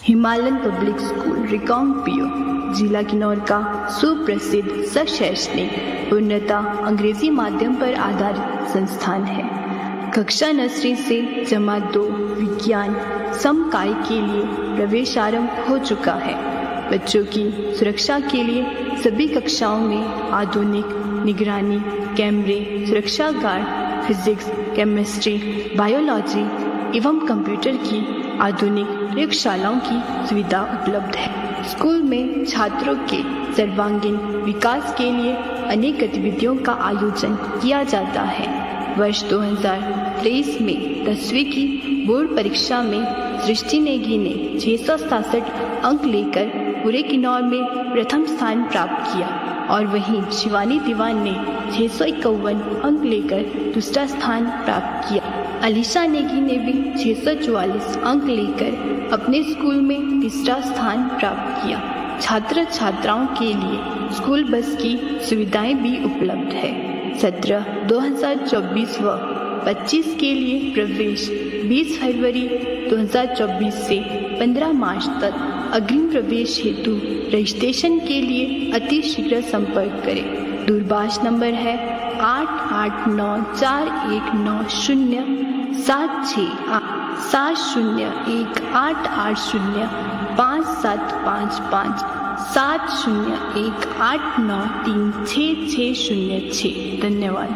Himalayan public school Reckong Peo जिला किन्नौर का सुप्रसिद्ध सशैक्षणिक उन्नत अंग्रेजी माध्यम पर आधारित संस्थान है। कक्षा नर्सरी से जमात 2 विज्ञान समकाय के लिए प्रवेश आरंभ हो चुका है। बच्चों की सुरक्षा के लिए सभी कक्षाओं में आधुनिक निगरानी कैमरे, सुरक्षा गार्ड, फिजिक्स, केमिस्ट्री, बायोलॉजी एवं कंप्यूटर की आधुनिक प्रयोगशालाओं की सुविधा उपलब्ध है। स्कूल में छात्रों के सर्वांगीण विकास के लिए अनेक गतिविधियों का आयोजन किया जाता है। वर्ष 2023 में 10वीं की बोर्ड परीक्षा में सृष्टि नेगी ने 667 अंक लेकर पूरे किन्नौर में प्रथम स्थान प्राप्त किया और वहीं शिवानी दीवान ने 651 अंक लेकर दूसरा स्थान प्राप्त किया। अलीशा नेगी ने भी 644 अंक लेकर अपने स्कूल में तीसरा स्थान प्राप्त किया। छात्र छात्राओं के लिए स्कूल बस की सुविधाएं भी उपलब्ध है। सत्र 2024 व 25 के लिए प्रवेश 20 फरवरी 2024 से 15 मार्च तक। अग्रिम प्रवेश हेतु रजिस्ट्रेशन के लिए अति शीघ्र संपर्क करें। दूरभाष नंबर है 8894197018805755 7018936606। धन्यवाद।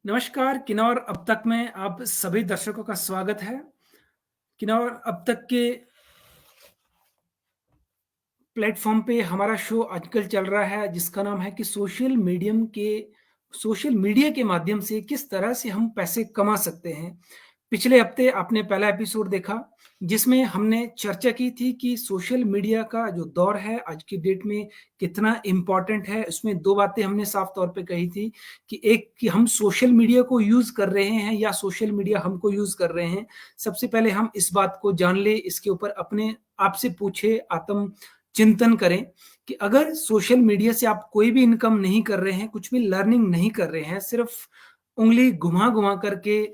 नमस्कार। किन्नौर अब तक में आप सभी दर्शकों का स्वागत है। किन्नौर अब तक के प्लेटफॉर्म पे हमारा शो आजकल चल रहा है जिसका नाम है कि सोशल मीडिया के माध्यम से किस तरह से हम पैसे कमा सकते हैं। पिछले हफ्ते आपने पहला एपिसोड देखा जिसमें हमने चर्चा की थी कि सोशल मीडिया का जो दौर है आज की डेट में कितना इम्पोर्टेंट है। उसमें 2 बातें हमने साफ तौर पे कही थी कि एक कि हम सोशल मीडिया को यूज कर रहे हैं या सोशल मीडिया हमको यूज कर रहे हैं। सबसे पहले हम इस बात को जान ले, इसके ऊपर अपने आप से पूछे, आत्म चिंतन करें कि अगर सोशल मीडिया से आप कोई भी इनकम नहीं कर रहे हैं, कुछ भी लर्निंग नहीं कर रहे हैं, सिर्फ उंगली घुमा घुमा करके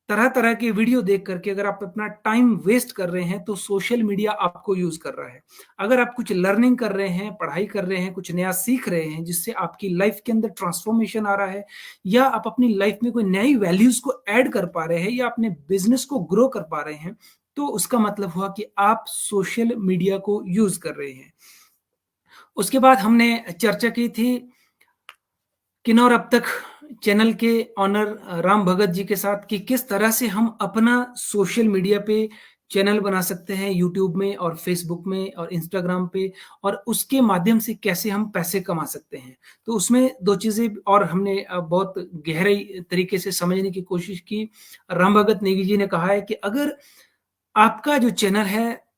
तरह तरह के वीडियो देख करके अगर आप अपना टाइम वेस्ट कर रहे हैं तो सोशल मीडिया आपको यूज कर रहा है। अगर आप कुछ लर्निंग कर रहे हैं, पढ़ाई कर रहे हैं, कुछ नया सीख रहे हैं जिससे आपकी लाइफ के अंदर ट्रांसफॉर्मेशन आ रहा है या आप अपनी लाइफ में कोई नई वैल्यूज को ऐड कर पा रहे हैं या अपने बिजनेस को ग्रो कर पा रहे हैं, तो उसका मतलब हुआ कि आप सोशल मीडिया को यूज कर रहे हैं। उसके बाद हमने चर्चा की थी किन्नौर अब तक चैनल के ऑनर राम भगत जी के साथ कि किस तरह से हम अपना सोशल मीडिया पे चैनल बना सकते हैं, यूट्यूब में और फेसबुक में और इंस्टाग्राम पे, और उसके माध्यम से कैसे हम पैसे कमा सकते हैं। तो उसमें 2 चीजें और हमने बहुत गहरे तरीके से समझने की कोशिश की। राम भगत नेगी जी ने कहा है कि अगर आपका जो चैनल है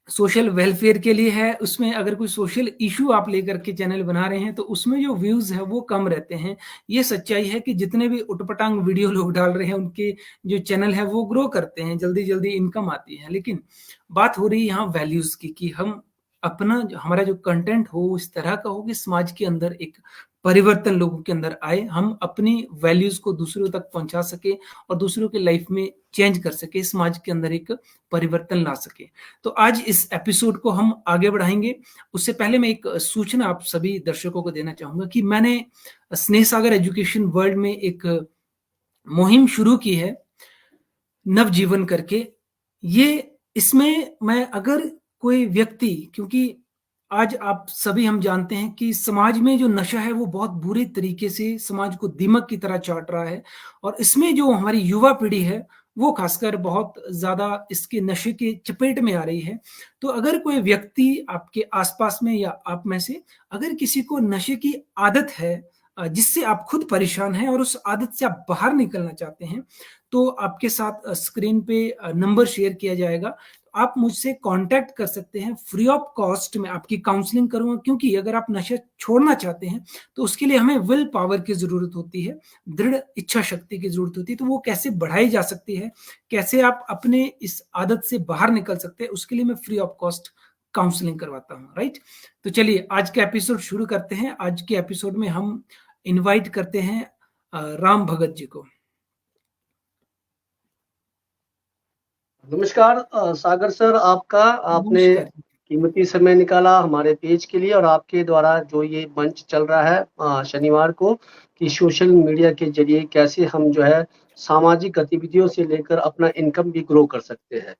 सोशल वेलफेयर के लिए है, उसमें अगर कोई सोशल इशू आप लेकर के चैनल बना रहे हैं तो उसमें जो व्यूज है वो कम रहते हैं। ये सच्चाई है कि जितने भी उटपटांग वीडियो लोग डाल रहे हैं उनके जो चैनल है वो ग्रो करते हैं, जल्दी जल्दी इनकम आती है। लेकिन बात हो रही है यहाँ वैल्यूज की कि हम अपना हमारा जो कंटेंट हो इस तरह का हो कि समाज के अंदर एक परिवर्तन लोगों के अंदर आए, हम अपनी वैल्यूज को दूसरों तक पहुंचा सके और दूसरों के लाइफ में चेंज कर सके, समाज के अंदर एक परिवर्तन ला सके। तो आज इस एपिसोड को हम आगे बढ़ाएंगे। उससे पहले मैं एक सूचना आप सभी दर्शकों को देना चाहूंगा कि मैंने स्नेह सागर एजुकेशन वर्ल्ड में एक मुहिम शुरू की है, नवजीवन करके। ये इसमें मैं अगर कोई व्यक्ति, क्योंकि आज आप सभी हम जानते हैं कि समाज में जो नशा है वो बहुत बुरे तरीके से समाज को दीमक की तरह चाट रहा है और इसमें जो हमारी युवा पीढ़ी है वो खासकर बहुत ज्यादा इसके नशे के चपेट में आ रही है। तो अगर कोई व्यक्ति आपके आसपास में या आप में से अगर किसी को नशे की आदत है, जिससे आप खुद परेशान हैं और उस आदत से आप बाहर निकलना चाहते हैं, तो आपके साथ स्क्रीन पे नंबर शेयर किया जाएगा। आप मुझसे कांटेक्ट कर सकते हैं, फ्री ऑफ कॉस्ट में आपकी काउंसलिंग करूँगा, क्योंकि अगर आप नशा छोड़ना चाहते हैं, तो उसके लिए हमें विल पावर की ज़रूरत होती है, दृढ़ इच्छा शक्ति की ज़रूरत होती है। तो वो कैसे बढ़ाई जा सकती है, कैसे आप अपने इस आदत से बाहर निकल सकते हैं, उसके लिए मैं फ्री ऑफ कॉस्ट काउंसलिंग करवाता हूँ, राइट? तो चलिए आज का एपिसोड शुरू करते हैं। आज के एपिसोड में हम इनवाइट करते हैं राम भगत जी को। नमस्कार सागर सर, आपका आपने नमस्कार। कीमती समय निकाला हमारे पेज के लिए, और आपके द्वारा जो ये मंच चल रहा है शनिवार को, कि सोशल मीडिया के जरिए कैसे हम जो है सामाजिक गतिविधियों से लेकर अपना इनकम भी ग्रो कर सकते हैं।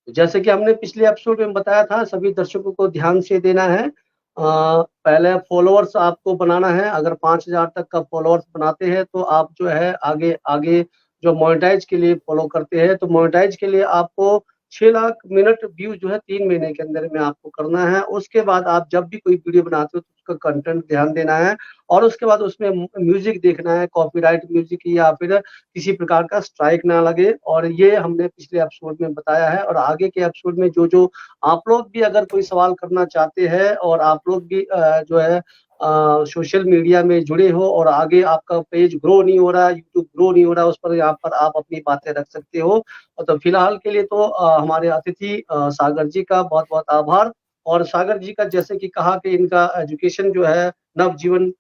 जैसे कि हमने पिछले एपिसोड में बताया था, सभी दर्शकों को ध्यान से देना है। पहले फॉलोअर्स आपको बनाना है। अगर 5,000 तक का फॉलोअर्स बनाते हैं तो आप जो है आगे आगे जो मोनेटाइज के लिए फॉलो करते हैं, तो मोनेटाइज के लिए आपको 6 लाख मिनट व्यू जो है 3 महीने के अंदर में आपको करना है। उसके बाद आप जब भी कोई वीडियो बनाते हो तो उसका कंटेंट ध्यान देना है, और उसके बाद उसमें म्यूजिक देखना है, कॉपीराइट म्यूजिक या फिर किसी प्रकार का स्ट्राइक ना लगे। और ये हमने पिछले एपिसोड में बताया है, और आगे के एपिसोड में जो जो आप लोग भी अगर कोई सवाल करना चाहते हैं, और आप लोग भी जो है सोशल मीडिया में जुड़े हो और आगे आपका पेज ग्रो नहीं हो रहा, यूट्यूब ग्रो नहीं हो रहा, उस पर यहाँ पर आप अपनी बातें रख सकते हो। और तो फिलहाल के लिए तो हमारे अतिथि सागर जी का बहुत बहुत आभार। और सागर जी का जैसे कि कहा कि इनका एजुकेशन जो है नवजीवन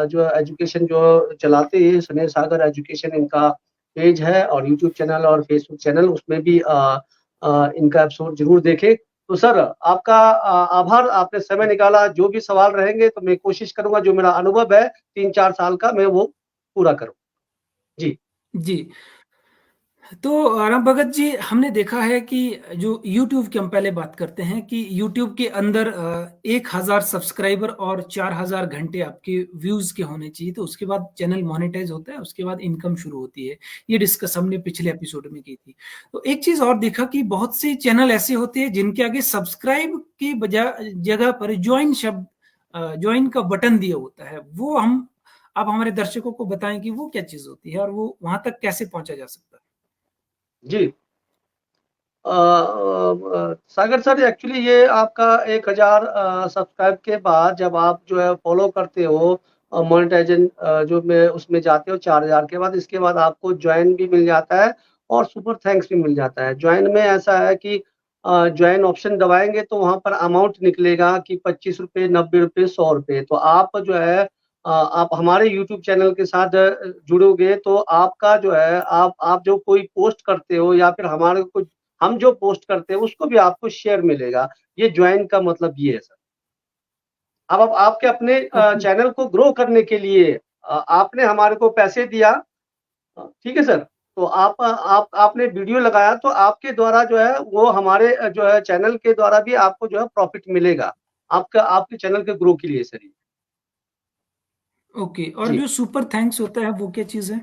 जो एजुकेशन जो चलाते हैं, स्नेह सागर एजुकेशन इनका पेज है, और यूट्यूब चैनल और फेसबुक चैनल, उसमें भी इनका एपिसोड जरूर देखें। तो सर, आपका आभार, आपने समय निकाला। जो भी सवाल रहेंगे तो मैं कोशिश करूंगा, जो मेरा अनुभव है 3-4 साल का, मैं वो पूरा करूं। जी जी। तो राम भगत जी, हमने देखा है कि जो यूट्यूब की हम पहले बात करते हैं कि यूट्यूब के अंदर 1,000 सब्सक्राइबर और 4,000 घंटे आपके व्यूज के होने चाहिए, तो उसके बाद चैनल मोनेटाइज होता है, उसके बाद इनकम शुरू होती है। ये डिस्कस हमने पिछले एपिसोड में की थी। तो एक चीज और देखा कि बहुत से चैनल ऐसे होते हैं जिनके आगे सब्सक्राइब की बजाय जगह पर ज्वाइन शब्द, ज्वाइन का बटन दिया होता है। वो हम, आप हमारे दर्शकों को बताएं कि वो क्या चीज होती है और वो वहां तक कैसे पहुंचा जा सकता है। जी सागर सर, एक्चुअली ये आपका 1,000 सब्सक्राइब के बाद जब आप जो है फॉलो करते हो, मोनेटाइजन जो में उसमें जाते हो 4,000 के बाद, इसके बाद आपको ज्वाइन भी मिल जाता है और सुपर थैंक्स भी मिल जाता है। ज्वाइन में ऐसा है कि ज्वाइन ऑप्शन दबाएंगे तो वहां पर अमाउंट निकलेगा कि 25 रुपये, 90 रुपये, 100 रुपये। तो आप जो है आप हमारे यूट्यूब चैनल के साथ जुड़ोगे तो आपका जो है आप जो कोई पोस्ट करते हो या फिर हमारे को हम जो पोस्ट करते हैं उसको भी आपको शेयर मिलेगा। ये ज्वाइन का मतलब ये है सर। अब आपके अपने ओके। चैनल को ग्रो करने के लिए आपने हमारे को पैसे दिया, ठीक है सर। तो आपने वीडियो लगाया तो आपके द्वारा जो है वो हमारे जो है चैनल के द्वारा भी आपको जो है प्रॉफिट मिलेगा, आपका आपके चैनल के ग्रो के लिए सर। ओके, और जी, जो सुपर थैंक्स होता है वो क्या चीज है?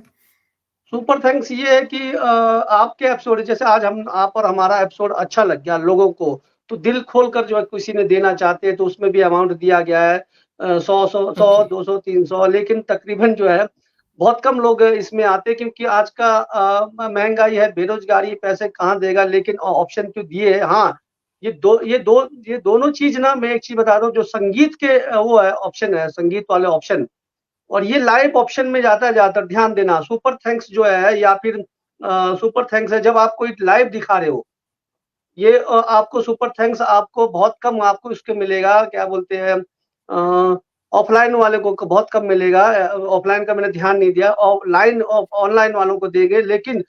सुपर थैंक्स ये है कि आपके एपिसोड, जैसे आज हम आप और हमारा एपिसोड अच्छा लग गया लोगों को, तो दिल खोल कर जो है किसी ने देना चाहते हैं तो उसमें भी अमाउंट दिया गया है। 100 ओके। 200 300, लेकिन तकरीबन जो है बहुत कम लोग इसमें आते हैं, क्योंकि आज का महंगाई है, बेरोजगारी, पैसे कहाँ देगा। लेकिन ऑप्शन क्यों दिए है। हाँ, ये दोनों चीज ना, मैं एक चीज बता रहा हूँ, जो संगीत के वो है ऑप्शन है, संगीत वाले ऑप्शन, और ये लाइव ऑप्शन में जाता है। ज्यादातर ध्यान देना, सुपर थैंक्स जो है या फिर सुपर थैंक्स है जब आप कोई लाइव दिखा रहे हो। ये आपको सुपर थैंक्स आपको बहुत कम आपको इसके मिलेगा, क्या बोलते हैं, ऑफलाइन वाले को बहुत कम मिलेगा। ऑफलाइन का मैंने ध्यान नहीं दिया, ऑनलाइन ऑनलाइन वालों को देंगे। लेकिन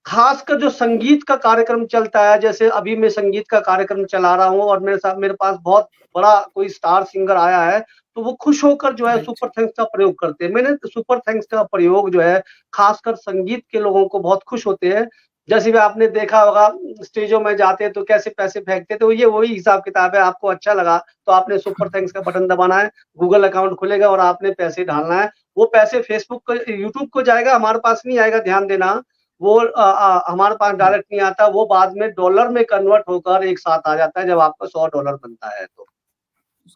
खासकर जो संगीत का कार्यक्रम चलता है, जैसे अभी मैं संगीत का कार्यक्रम चला रहा हूँ और मेरे साथ मेरे पास बहुत बड़ा कोई स्टार सिंगर आया है, तो वो खुश होकर जो है राइट। सुपर थैंक्स का प्रयोग करते हैं। मैंने सुपर थैंक्स का प्रयोग जो है खासकर संगीत के लोगों को बहुत खुश होते हैं। जैसे भी आपने देखा होगा, स्टेजों में जाते हैं तो कैसे पैसे फेंकते, तो ये वही हिसाब किताब है। आपको अच्छा लगा तो आपने सुपर थैंक्स का बटन दबाना है, गूगल अकाउंट खुलेगा और आपने पैसे डालना है। वो पैसे फेसबुक को, यूट्यूब को जाएगा, हमारे पास नहीं आएगा, ध्यान देना। वो हमारे पास डायरेक्ट नहीं आता, वो बाद में डॉलर में कन्वर्ट होकर एक साथ आ जाता है जब आपका $100 बनता है तो।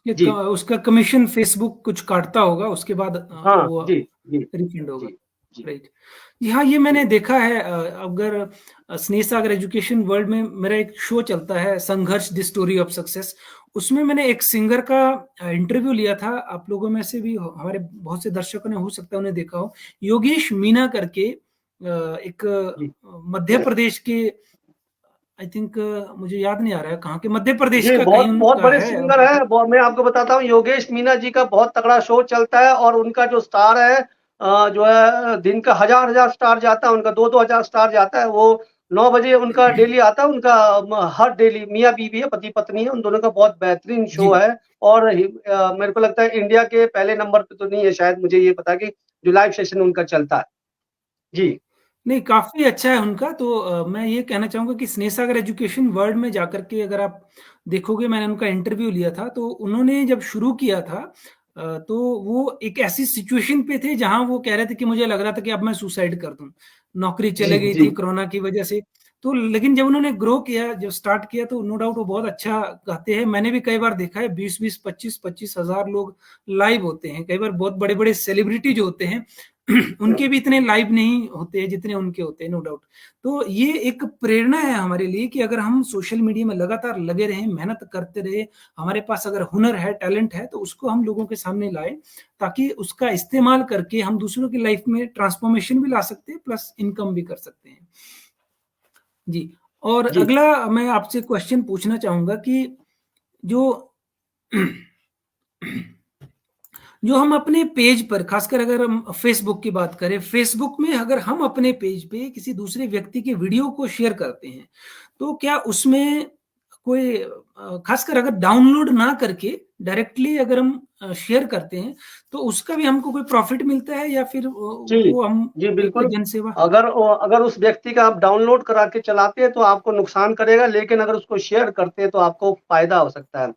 जी उसका कमीशन फेसबुक कुछ काटता होगा, उसके बाद हाँ वो जी जी रिफंड होगा। जी जी राइट। जी हाँ, ये मैंने जी देखा है। अगर स्नेह सागर एजुकेशन वर्ल्ड में मेरा एक शो चलता है, संघर्ष द स्टोरी ऑफ सक्सेस, उसमें मैंने एक सिंगर का इंटरव्यू लिया था। आप लोगों में से भी हमारे बहुत से दर्शकों ने हो सकता है उन्हें देखा हो। योगेश मीना करके एक जी मध्य प्रदेश के, आई थिंक मुझे याद नहीं आ रहा है कहाँ के, मध्य प्रदेश जी का कहीं बहुत बहुत उनका बड़े है। सिंगर है। मैं आपको बताता हूँ, योगेश मीना जी का बहुत तगड़ा शो चलता है और उनका जो स्टार है जो है दिन का हजार हजार स्टार जाता है उनका, 2-2 हजार स्टार जाता है। वो 9 बजे उनका डेली आता है उनका। हर डेली मियाँ बीवी है, पति पत्नी है, उन दोनों का बहुत बेहतरीन जी। शो है। और मेरे को लगता है इंडिया के पहले नंबर पे तो नहीं है शायद, मुझे ये पता कि जो लाइव सेशन उनका चलता है। जी नहीं, काफी अच्छा है उनका। तो मैं ये कहना चाहूंगा कि स्नेह सागर एजुकेशन वर्ल्ड में जाकर के अगर आप देखोगे, मैंने उनका इंटरव्यू लिया था, तो उन्होंने जब शुरू किया था तो वो एक ऐसी सिचुएशन पे थे जहां वो कह रहे थे कि मुझे लग रहा था कि अब मैं सुसाइड कर दूं, नौकरी जी चले गई जी थी कोरोना की वजह से। तो लेकिन जब उन्होंने ग्रो किया, जब स्टार्ट किया, तो नो डाउट वो बहुत अच्छा गाते हैं। मैंने भी कई बार देखा है 20-20, 25-25 हजार लोग लाइव होते हैं। कई बार बहुत बड़े बड़े सेलिब्रिटी जो होते हैं उनके भी इतने लाइव नहीं होते जितने उनके होते हैं, नो डाउट। तो ये एक प्रेरणा है हमारे लिए कि अगर हम सोशल मीडिया में लगातार लगे रहें, मेहनत करते रहे, हमारे पास अगर हुनर है, टैलेंट है, तो उसको हम लोगों के सामने लाएं, ताकि उसका इस्तेमाल करके हम दूसरों की लाइफ में ट्रांसफॉर्मेशन भी ला सकते हैं, प्लस इनकम भी कर सकते हैं। जी। और जी अगला मैं आपसे क्वेश्चन पूछना चाहूंगा कि जो जो हम अपने पेज पर, खासकर अगर हम फेसबुक की बात करें, फेसबुक में अगर हम अपने पेज पे किसी दूसरे व्यक्ति के वीडियो को शेयर करते हैं, तो क्या उसमें कोई खासकर अगर डाउनलोड ना करके डायरेक्टली अगर हम शेयर करते हैं, तो उसका भी हमको कोई प्रॉफिट मिलता है, या फिर जी वो हम जी एक बिल्कुल। जनसेवा? अगर उस व्यक्ति का आप डाउनलोड करा के चलाते हैं तो आपको नुकसान करेगा, लेकिन अगर उसको शेयर करते हैं तो आपको फायदा हो सकता है।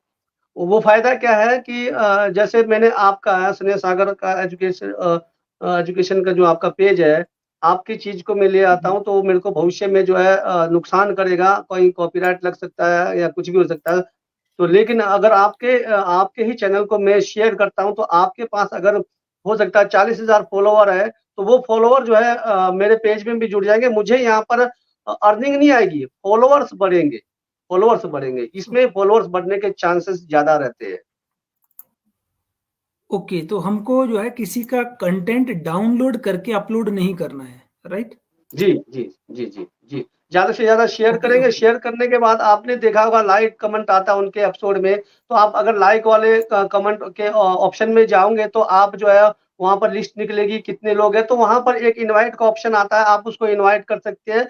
वो फायदा क्या है कि जैसे मैंने आपका स्नेह सागर का एजुकेशन का जो आपका पेज है, आपकी चीज को मैं ले आता हूँ तो वो मेरे को भविष्य में जो है नुकसान करेगा, कोई कॉपीराइट लग सकता है या कुछ भी हो सकता है। तो लेकिन अगर आपके ही चैनल को मैं शेयर करता हूँ तो आपके पास अगर हो सकता है 40,000 फॉलोवर है, तो वो फॉलोवर जो है मेरे पेज में भी जुड़ जाएंगे। मुझे यहाँ पर अर्निंग नहीं आएगी, फॉलोवर्स बढ़ेंगे, इसमें फॉलोवर्स बढ़ने के चांसेस ज्यादा रहते हैं। ओके, तो हमको जो है किसी का कंटेंट डाउनलोड करके अपलोड नहीं करना है, राइट? जी जी जी जी जी ज्यादा से ज्यादा शेयर ओके, करेंगे। ओके। शेयर करने के बाद आपने देखा होगा लाइक कमेंट आता है उनके एपिसोड में, तो आप अगर लाइक वाले कमेंट के ऑप्शन में जाओगे तो आप जो है वहां पर लिस्ट निकलेगी कितने लोग हैं, तो वहां पर एक इनवाइट का ऑप्शन आता है, आप उसको इनवाइट कर सकते हैं।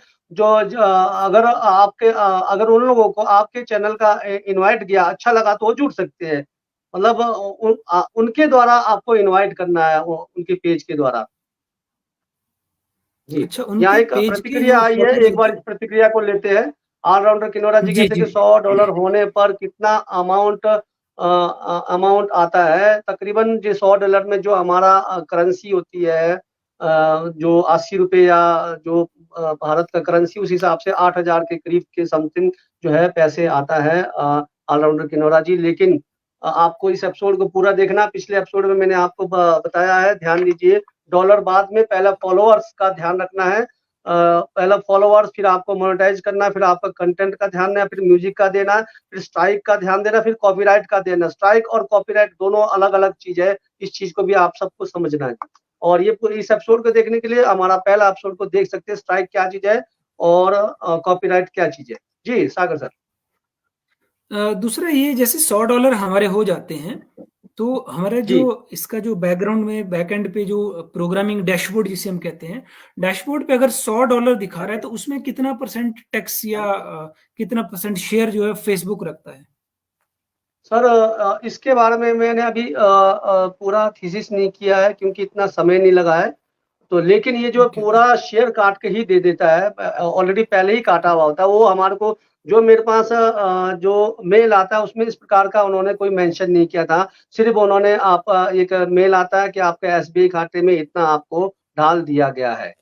अगर उन लोगों को आपके चैनल का इनवाइट गया, अच्छा लगा तो वो जुड़ सकते हैं। मतलब उनके द्वारा आपको इनवाइट करना है, उनके पेज के द्वारा। जी, अच्छा, यहाँ उनके एक पेज के प्रतिक्रिया जो आई है, एक फॉलोअर्स बार होते इस प्रतिक्रिया को लेते हैं। ऑलराउंडर किनोरा जी जी, कहते हैं जी। कि $100 होने पर कितना अमाउंट आता है। तकरीबन जो $100 में जो हमारा करेंसी होती है, जो 80 रुपए या जो भारत का करेंसी, उस हिसाब से 8,000 के करीब के समथिंग जो है पैसे आता है ऑलराउंडर किनोरा जी। लेकिन आपको इस एपिसोड को पूरा देखना, पिछले एपिसोड में मैंने आपको बताया है, ध्यान दीजिए। डॉलर बाद में, पहला फॉलोअर्स का ध्यान रखना है। पहला फॉलोअर्स, फिर आपको मोनेटाइज करना, फिर आपका कंटेंट का ध्यान देना, फिर म्यूजिक का देना, फिर स्ट्राइक का ध्यान देना, फिर कॉपीराइट का देना। स्ट्राइक और कॉपीराइट दोनों अलग अलग चीज है, इस चीज को भी आप सबको समझना है। और ये पूरी इस एपिसोड को देखने के लिए हमारा पहला एपिसोड को देख सकते हैं, स्ट्राइक क्या चीज है और कॉपीराइट क्या चीज है। जी सागर सर। दूसरा ये, जैसे $100 हमारे हो जाते हैं, तो हमारा जो जी इसका जो बैकग्राउंड में बैकएंड पे जो प्रोग्रामिंग डैशबोर्ड जिसे हम कहते हैं, डैशबोर्ड पे अगर $100 दिखा रहा है, तो उसमें कितना परसेंट टैक्स या कितना परसेंट शेयर जो है फेसबुक रखता है? सर इसके बारे में मैंने अभी पूरा थीसिस नहीं किया है क्योंकि इतना समय नहीं लगा है। तो लेकिन ये जो ओके, ओके। पूरा शेयर काट के ही दे देता है, ऑलरेडी पहले ही काटा हुआ होता है वो हमारे को। जो मेरे पास जो मेल आता है उसमें इस प्रकार का उन्होंने कोई मेंशन नहीं किया था। सिर्फ उन्होंने एक मेल आता है कि आपके एसबीआई खाते में इतना आपको डाल दिया गया है।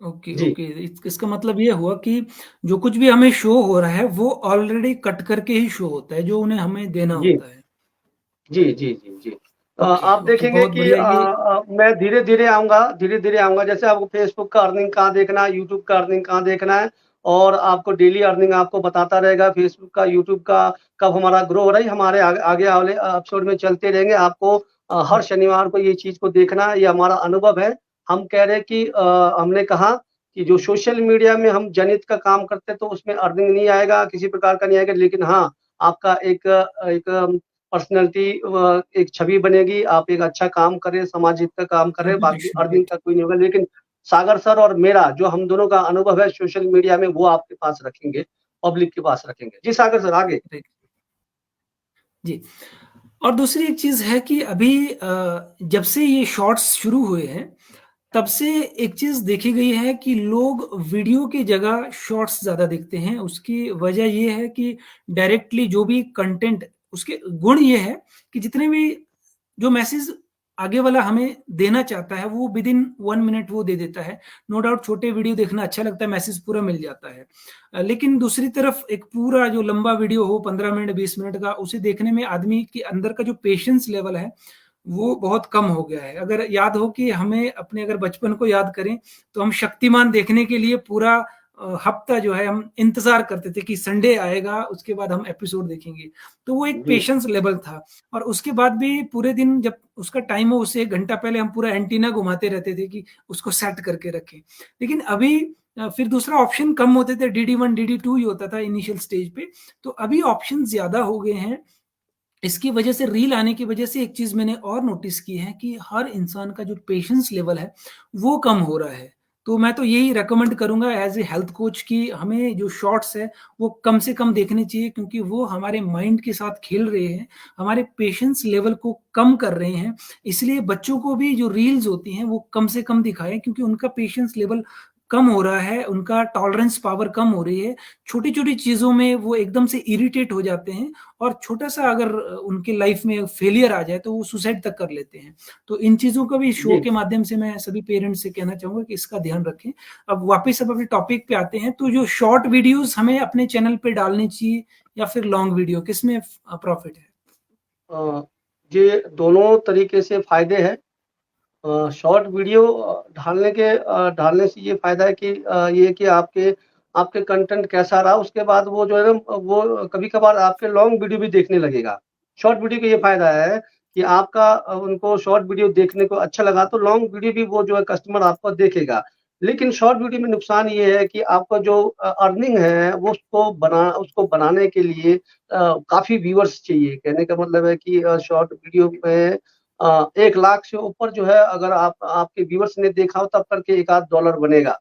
ओके, जी ओके। इसका मतलब ये हुआ कि जो कुछ भी हमें शो हो रहा है वो ऑलरेडी कट करके ही शो होता है, जो उन्हें हमें देना जी होता है। जी, जी, जी, जी। ओके, आप ओके, देखेंगे बहुत कि बढ़िया ये। मैं धीरे-धीरे आऊँगा, जैसे आपको फ़ेसबुक का अर्निंग कहाँ देखना है, यूट्यूब का अर्निंग कहाँ देखना है, और आपको डेली अर्निंग आपको बताता रहेगा फ़ेसबुक का, यूट्यूब का, कब हमारा ग्रो हो रहा है, हमारे आगे वाले एपिसोड में चलते रहेंगे। आपको हर हुँ, शनिवार को ये चीज़ को देखना है, ये हमारा अनुभव है। हम कह रहे हैं कि हमने कहा कि जो सोशल मीडिया में हम जनित का काम करते हैं, तो उसमें अर्निंग नहीं आएगा, किसी प्रकार का नहीं आएगा, लेकिन हाँ, आपका एक पर्सनैलिटी एक छवि बनेगी, आप एक अच्छा काम कर रहे हैं, समाज हित का काम कर रहे हैं, बाकी रेपुटेशन अर्निंग राइट, का कोई नहीं होगा। लेकिन सागर सर और मेरा जो हम दोनों का अनुभव है सोशल मीडिया में, वो आपके पास रखेंगे, पब्लिक के पास रखेंगे। जी सागर सर, आगे। राइट। जी। और दूसरी एक चीज़ है कि अभी जब से ये शॉर्ट्स शुरू हुए हैं, तब से एक चीज़ देखी गई है कि लोग वीडियो की जगह शॉर्ट्स ज़्यादा देखते हैं। उसकी वजह ये है कि डायरेक्टली जो भी कंटेंट उसके गुण ये है कि जितने भी जो मैसेज आगे वाला हमें देना चाहता है, वो विदिन 1 मिनट वो दे देता है। नो डाउट छोटे वीडियो देखना अच्छा लगता है, मैसेज पूरा मिल जाता है। लेकिन दूसरी तरफ एक पूरा जो लंबा वीडियो हो 15 मिनट, 20 मिनट का, उसे देखने में आदमी के अंदर का जो पेशेंस लेवल है, वो बहुत कम हो गया है। अगर याद हो कि हमें अपने अगर बचपन को याद करें, तो हम शक्तिमान देखने के लिए पूरा हफ्ता जो है हम इंतज़ार करते थे कि संडे आएगा, उसके बाद हम एपिसोड देखेंगे। तो वो एक जी, पेशेंस लेवल था। और उसके बाद भी पूरे दिन जब उसका टाइम हो, उससे 1 घंटा पहले हम पूरा एंटीना घुमाते रहते थे कि उसको सेट करके रखें। लेकिन अभी फिर दूसरा ऑप्शन कम होते थे, डीडी 1, डीडी 2 ही होता था इनिशियल स्टेज पे। तो अभी ऑप्शन ज़्यादा हो गए हैं। इसकी वजह से, रील आने की वजह से एक चीज़ मैंने और नोटिस की है कि हर इंसान का जो पेशेंस लेवल है, वो कम हो रहा है। तो मैं तो यही रिकमेंड करूँगा एज़ ए हेल्थ कोच कि हमें जो शॉर्ट्स है, वो कम से कम देखने चाहिए, क्योंकि वो हमारे माइंड के साथ खेल रहे हैं, हमारे पेशेंस लेवल को कम कर रहे हैं। इसलिए बच्चों को भी जो रील्स होती हैं, वो कम से कम दिखाएँ, क्योंकि उनका पेशेंस लेवल कम हो रहा है, उनका टॉलरेंस पावर कम हो रही है। छोटी-छोटी चीज़ों में वो एकदम से इरिटेट हो जाते हैं, और छोटा-सा अगर उनके लाइफ में फेलियर आ जाए, तो वो सुसाइड तक कर लेते हैं। तो इन चीज़ों का भी शो जी। के माध्यम से मैं सभी पेरेंट्स से कहना चाहूँगा कि इसका ध्यान रखें। अब वापस अपने टॉपिक पे आते हैं, तो जो शॉर्ट वीडियोज़ हमें अपने चैनल पे डालनी चाहिए या फिर लॉन्ग वीडियो, किसमें प्रॉफिट है? अ, ये दोनों तरीके से फ़ायदे हैं। शॉर्ट वीडियो डालने से ये फ़ायदा है कि ये कि आपके आपके कंटेंट कैसा रहा, उसके बाद वो जो है ना, वो कभी-कभार आपके लॉन्ग वीडियो भी देखने लगेगा। शॉर्ट वीडियो का ये फ़ायदा है कि आपका उनको शॉर्ट वीडियो देखने को अच्छा लगा, तो लॉन्ग वीडियो भी वो जो है कस्टमर आपका देखेगा। लेकिन शॉर्ट वीडियो में नुकसान ये है कि आपका जो अर्निंग है, वो उसको बनाने के लिए काफ़ी व्यूअर्स चाहिए। कहने का मतलब है कि शॉर्ट वीडियो में 1 लाख से ऊपर जो है, अगर आपके व्यूअर्स ने देखा हो, तब करके 1 आध डॉलर बनेगा।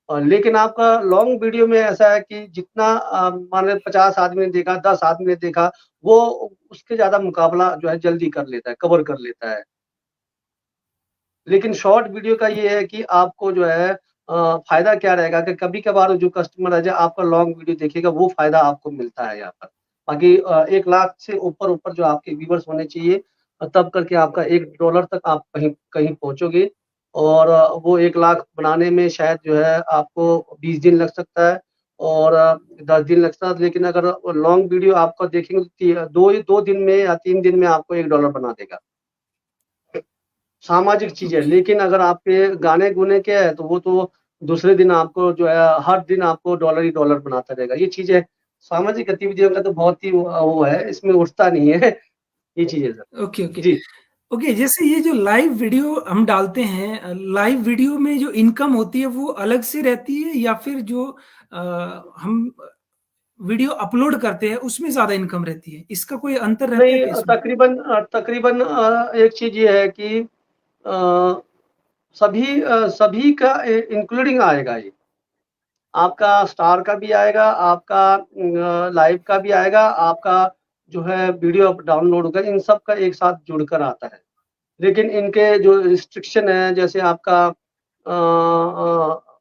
लेकिन आपका लॉन्ग वीडियो में ऐसा है कि जितना मान लें 50 आदमी ने देखा, 10 आदमी ने देखा, वो उसके ज़्यादा मुकाबला जो है जल्दी कर लेता है, कवर कर लेता है। लेकिन शॉर्ट वीडियो का ये है कि आपको जो है फ़ायदा क्या रहेगा कि कभी-कभार जो कस्टमर है, जो आपका लॉन्ग वीडियो देखेगा, वो फ़ायदा आपको मिलता है यहाँ पर। बाकी 1 लाख से ऊपर-ऊपर जो आपके व्यूअर्स होने चाहिए, तब करके आपका $1 तक आप कहीं कहीं पहुँचोगे, और वो 1 लाख बनाने में शायद जो है आपको 20 दिन लग सकता है, और 10 दिन लग सकता है। लेकिन अगर लॉन्ग वीडियो आपका देखेंगे, तो 2 दिन में या 3 दिन में आपको $1 बना देगा। सामाजिक चीज़ है, ओके। लेकिन अगर आपके गाने-गुने के हैं, तो वो तो दूसरे दिन आपको जो है हर दिन आपको डॉलर ही डॉलर बनाता रहेगा। ये चीज़ें सामाजिक गतिविधियों का तो बहुत ही वो है, इसमें उठता नहीं है, ये चीज़ है सर। Okay, okay. जी। ओके, जैसे ये जो लाइव वीडियो हम डालते हैं, लाइव वीडियो में जो इनकम होती है, वो अलग से रहती है, या फिर जो हम वीडियो अपलोड करते हैं, उसमें ज़्यादा इनकम रहती है? इसका कोई अंतर रहता है नहीं, क्या इसमें? तकरीबन एक चीज़ ये है कि सभी का इंक्लूडिंग आएगा ये। आपका स्टार का भी आएगा, आपका लाइव का भी आएगा, आपका जो है वीडियो डाउनलोड होगा, इन सब का एक साथ जुड़कर आता है। लेकिन इनके जो रिस्ट्रिक्शन है, जैसे आपका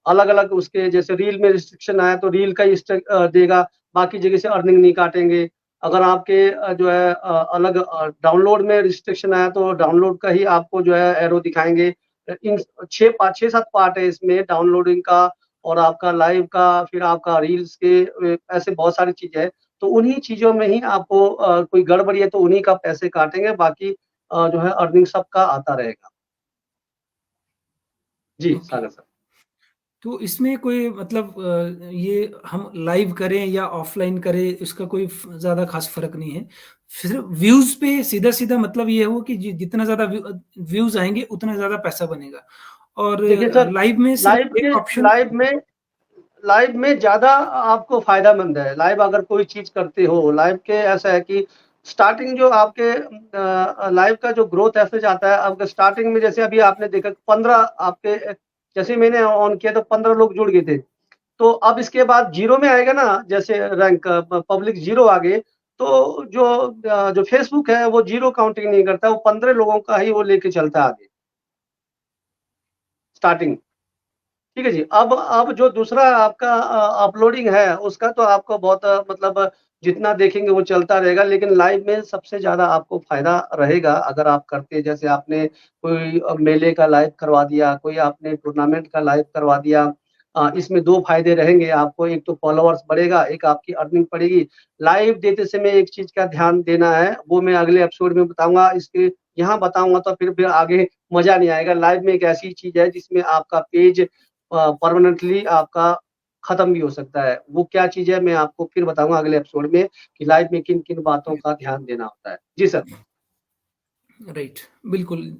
अलग-अलग उसके, जैसे रील में रिस्ट्रिक्शन आया, तो रील का ही देगा, बाकी जगह से अर्निंग नहीं काटेंगे। अगर आपके जो है अलग डाउनलोड में रिस्ट्रिक्शन आया, तो डाउनलोड का ही आपको जो है एरो दिखाएँगे। इन 6-7 पार्ट है इसमें, डाउनलोडिंग का और आपका लाइव का, फिर आपका रील्स के, ऐसे बहुत सारी चीज़ें हैं। तो उन्हीं चीज़ों में ही आपको कोई गड़बड़ी है तो उन्हीं का पैसे काटेंगे, बाकी जो है अर्निंग सबका आता रहेगा। जी, ओके। सागर सर। तो इसमें कोई मतलब ये हम लाइव करें या ऑफलाइन करें इसका कोई ज़्यादा खास फ़र्क नहीं है। सिर्फ़ व्यूज़ पे सीधा-सीधा मतलब ये हो कि जि जितना ज़्यादा व्यूज़ आएँगे उतना ज़्यादा पैसा बनेगा। और देखिए सर, लाइव में लाइव सिर्फ़ के एक ऑप्शन लाइव में ज़्यादा आपको फ़ायदामंद है। लाइव अगर कोई चीज़ करते हो, लाइव के ऐसा है कि स्टार्टिंग जो आपके लाइव का जो ग्रोथ एवरेज आता है, आपके स्टार्टिंग में जैसे अभी आपने देखा 15 आपके जैसे मैंने ऑन किया तो 15 लोग जुड़ गए थे। तो अब इसके बाद 0 में आएगा ना, जैसे रैंक पब्लिक 0 आ गए, तो जो फेसबुक है वो 0 काउंटिंग नहीं करता, वो 15 लोगों का ही वो लेके चलता है आगे, स्टार्टिंग। ठीक है जी। अब जो दूसरा आपका अपलोडिंग है, उसका तो आपको बहुत मतलब जितना देखेंगे वो चलता रहेगा, लेकिन लाइव में सबसे ज़्यादा आपको फ़ायदा रहेगा अगर आप करते जैसे आपने कोई मेले का लाइव करवा दिया, कोई आपने टूर्नामेंट का लाइव करवा दिया। इसमें 2 फ़ायदे रहेंगे आपको, एक तो फ़ॉलोवर्स बढ़ेगा, एक आपकी अर्निंग बढ़ेगी। लाइव देते समय एक चीज़ का ध्यान देना है, वो मैं अगले एपिसोड में बताऊँगा, इसके यहाँ बताऊँगा तो फिर आगे मज़ा नहीं आएगा। लाइव में एक ऐसी चीज़ है जिसमें आपका पेज परमानेंटली आपका खत्म भी हो सकता है। वो क्या चीज़ है मैं आपको फिर बताऊँगा अगले एपिसोड में कि लाइव में किन-किन बातों का ध्यान देना होता है। जी सर। राइट, बिल्कुल।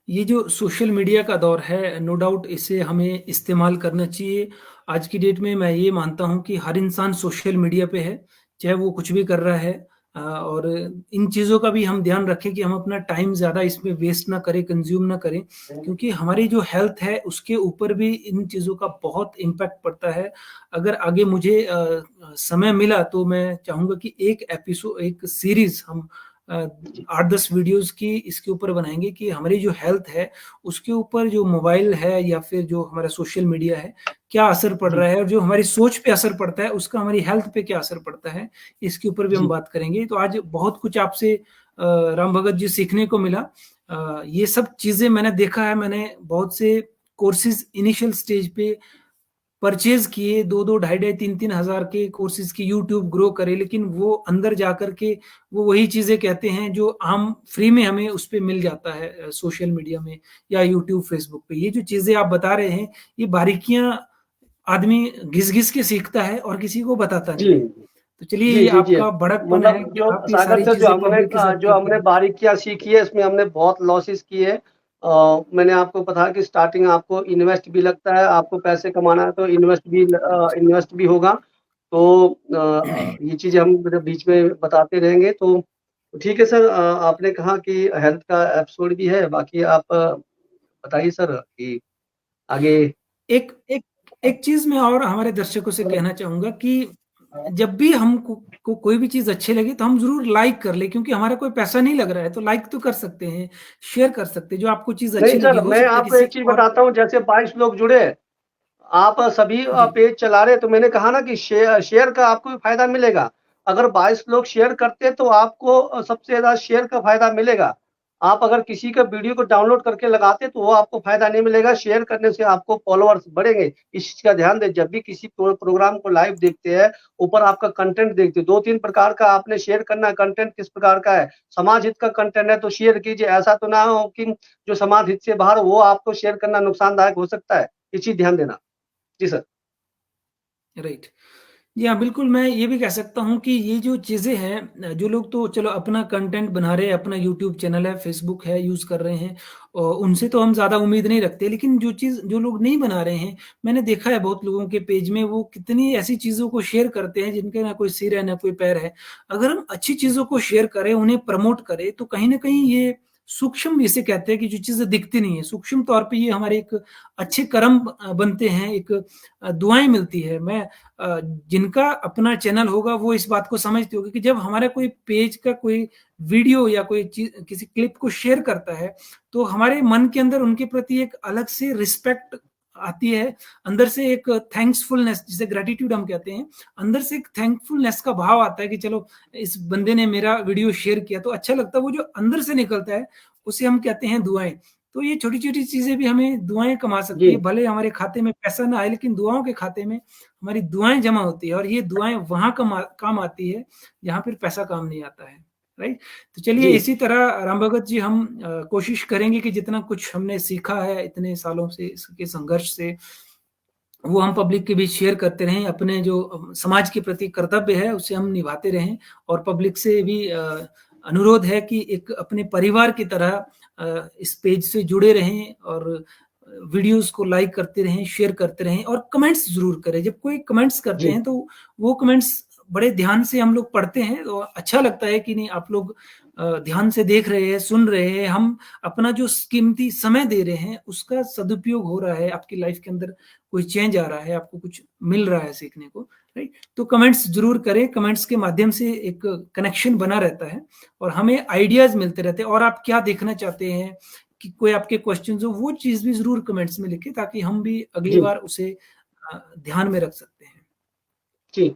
ये जो सोशल मीडिया का दौर है, नो डाउट इसे हमें इस्तेमाल करना चाहिए। आज की डेट में मैं ये मानता हूँ कि हर इंसान सोशल मीडिया पे है, चाहे वो कुछ भी कर रहा है। और इन चीज़ों का भी हम ध्यान रखें कि हम अपना टाइम ज़्यादा इसमें वेस्ट ना करें, कंज़्यूम ना करें, क्योंकि हमारी जो हेल्थ है, उसके ऊपर भी इन चीज़ों का बहुत इम्पैक्ट पड़ता है। अगर आगे मुझे समय मिला तो मैं चाहूँगा कि एक सीरीज़ हम अ, जी, 8-10 वीडियोज़ की इसके ऊपर बनाएँगे कि हमारी जो हेल्थ है, उसके ऊपर जो मोबाइल है या फिर जो हमारा सोशल मीडिया है, क्या असर पड़ जी, रहा है और जो हमारी सोच पे असर पड़ता है, उसका हमारी हेल्थ पे क्या असर पड़ता है, इसके ऊपर भी हम जी, बात करेंगे। तो आज बहुत कुछ आपसे राम भगत जी सीखने को मिला। ये सब चीज़ें मैंने देखा है, मैंने बहुत से कोर्सेज़ इनिशियल स्टेज पे परचेज़ किए 2-2 ढाई-ढाई 3-3 हज़ार के कोर्सेज़ की यूट्यूब ग्रो करे, लेकिन वो अंदर जाकर के वो वही चीज़ें कहते हैं जो आम फ्री में हमें उस पे मिल जाता है सोशल मीडिया में या यूट्यूब, फेसबुक पे। ये जो चीज़ें आप बता रहे हैं, ये बारीकियाँ आदमी घिस-घिस के सीखता है और किसी को बताता जी, नहीं है। तो चलिए जी, ये जी, जी। आपका बड़कपन है मतलब कि जो आप ये सागर सारी से चीज़ें पब्लिक के साथ जो करते हमने हैं। बारीकियाँ सीखी है, इसमें हमने बहुत लॉसेस किए। मैंने आपको बताया कि स्टार्टिंग आपको इन्वेस्ट भी लगता है, आपको पैसे कमाना है तो इन्वेस्ट भी होगा। तो ये चीज़ें हम मतलब बीच में बताते रहेंगे। तो ठीक है सर, आपने कहा कि हेल्थ का एपिसोड भी है, बाकी आप बताइए सर कि आगे। एक एक एक चीज़ मैं और हमारे दर्शकों से कहना चाहूँगा कि जब भी हमको कोई भी चीज़ अच्छी लगे तो हम ज़रूर लाइक कर लें, क्योंकि हमारा कोई पैसा नहीं लग रहा है, तो लाइक तो कर सकते हैं, शेयर कर सकते हैं, जो आपको चीज़ नहीं अच्छी लगी सर, हो मैं सकता है आपको किसी एक चीज़ और बताता हूँ, जैसे 22 लोग जुड़े, आप सभी जी, पेज चला रहे, तो मैंने कहा ना कि शेयर का आपको भी फ़ायदा मिलेगा। अगर 22 लोग शेयर करते हैं तो आपको सबसे ज़्यादा शेयर का फ़ायदा मिलेगा। आप अगर किसी का वीडियो को डाउनलोड करके लगाते तो वो आपको फ़ायदा नहीं मिलेगा, शेयर करने से आपको फॉलोअर्स बढ़ेंगे। इस चीज़ का ध्यान दें, जब भी किसी प्रोग्राम को लाइव देखते हैं, ऊपर आपका कंटेंट देखते हैं, 2-3 प्रकार का आपने शेयर करना है। कंटेंट किस प्रकार का है? समाज हित का कंटेंट है तो शेयर कीजिए, ऐसा तो ना हो कि जो समाज हित से बाहर हो, वो आपको शेयर करना नुकसानदायक हो सकता है। ये चीज़ ध्यान देना। जी सर। राइट। जी हाँ, बिल्कुल मैं ये भी कह सकता हूँ कि ये जो चीज़ें हैं जो लोग तो चलो अपना कंटेंट बना रहे हैं, अपना यूट्यूब चैनल है, फेसबुक है, यूज़ कर रहे हैं उनसे तो हम ज़्यादा उम्मीद नहीं रखते। लेकिन जो लोग नहीं बना रहे हैं, मैंने देखा है बहुत लोगों के पेज में वो कितनी ऐसी चीज़ों को शेयर करते हैं जिनके ना कोई सिर है, ना कोई पैर है। अगर हम अच्छी चीज़ों को शेयर करें, उन्हें प्रमोट करें, तो कहीं न कहीं ये सूक्ष्म इसे कहते हैं कि जो चीज़ें दिखती नहीं है, सूक्ष्म तौर पे ये हमारे एक अच्छे कर्म बनते हैं, एक दुआएँ मिलती है। जिनका अपना चैनल होगा वो इस बात को समझते होंगे कि जब हमारा कोई पेज का कोई वीडियो या कोई चीज़ किसी क्लिप को शेयर करता है, तो हमारे मन के अंदर उनके प्रति एक अलग से रिस्पेक्ट आती है। अंदर से एक थैंक्सफुलनेस जिसे ग्रैटिट्यूड हम कहते हैं, अंदर से एक थैंकफुलनेस का भाव आता है कि चलो इस बंदे ने मेरा वीडियो शेयर किया तो अच्छा लगता है। वो जो अंदर से निकलता है, उसे हम कहते हैं दुआएँ। तो ये छोटी-छोटी चीज़ें भी हमें दुआएँ कमा सकती है, जी, भले हमारे खाते में पैसा ना आए लेकिन दुआओं के खाते में हमारी दुआएँ जमा होती है और ये दुआएँ वहाँ काम आती है, जहाँ फिर पैसा काम नहीं आता है, राइट? तो चलिए जी, इसी तरह राम भगत जी हम कोशिश करेंगे कि जितना कुछ हमने सीखा है इतने सालों से इसके संघर्ष से, वो हम पब्लिक के बीच शेयर करते रहें, अपने जो समाज के प्रति कर्तव्य है उसे हम निभाते रहें और पब्लिक से भी अनुरोध है कि एक अपने परिवार की तरह इस पेज से जुड़े रहें और वीडियोस को लाइक करते रहें, शेयर करते रहें और कमेंट्स ज़रूर करें। जब कोई कमेंट्स करते जी, हैं तो वो कमेंट्स बड़े ध्यान से हम लोग पढ़ते हैं, तो अच्छा लगता है कि नहीं आप लोग ध्यान से देख रहे हैं, सुन रहे हैं, हम अपना जो कीमती समय दे रहे हैं, उसका सदुपयोग हो रहा है, आपकी लाइफ के अंदर कोई चेंज आ रहा है, आपको कुछ मिल रहा है सीखने को, राइट? तो कमेंट्स ज़रूर करें, कमेंट्स के माध्यम से एक कनेक्शन बना रहता है और हमें आइडियाज़ मिलते रहते हैं और आप क्या देखना चाहते हैं कि कोई आपके क्वेश्चंस हो, वो चीज़ भी ज़रूर कमेंट्स में लिखें ताकि हम भी अगली जी, बार उसे ध्यान में रख सकते हैं। जी।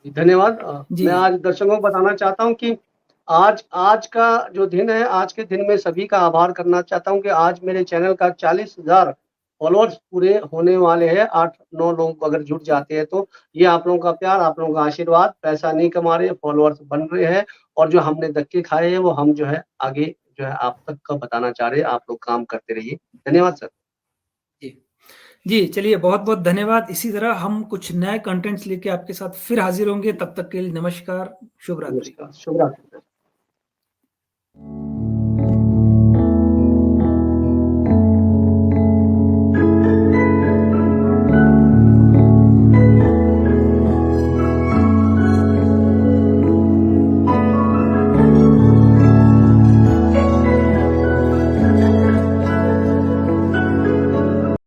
धन्यवाद। जी, मैं आज दर्शकों को बताना चाहता हूँ कि आज आज का जो दिन है, आज के दिन में सभी का आभार करना चाहता हूँ कि आज मेरे चैनल का 40,000 फॉलोअर्स पूरे होने वाले हैं। 8-9 लोग अगर जुड़ जाते हैं तो ये आप लोगों का प्यार, आप लोगों का आशीर्वाद, पैसा नहीं कमा रहे, फॉलोअर्स बन रहे हैं और जो हमने धक्के खाए हैं वो हम जो है आगे जो है आप तक का बताना चाह रहे हैं। आप लोग काम करते रहिए। धन्यवाद सर। जी। जी, चलिए बहुत-बहुत धन्यवाद। इसी तरह हम कुछ नए कंटेंट्स लेके आपके साथ फिर हाज़िर होंगे, तब तक के लिए नमस्कार, शुभ रात्रि। नमस्कार, शुभ रात्रि।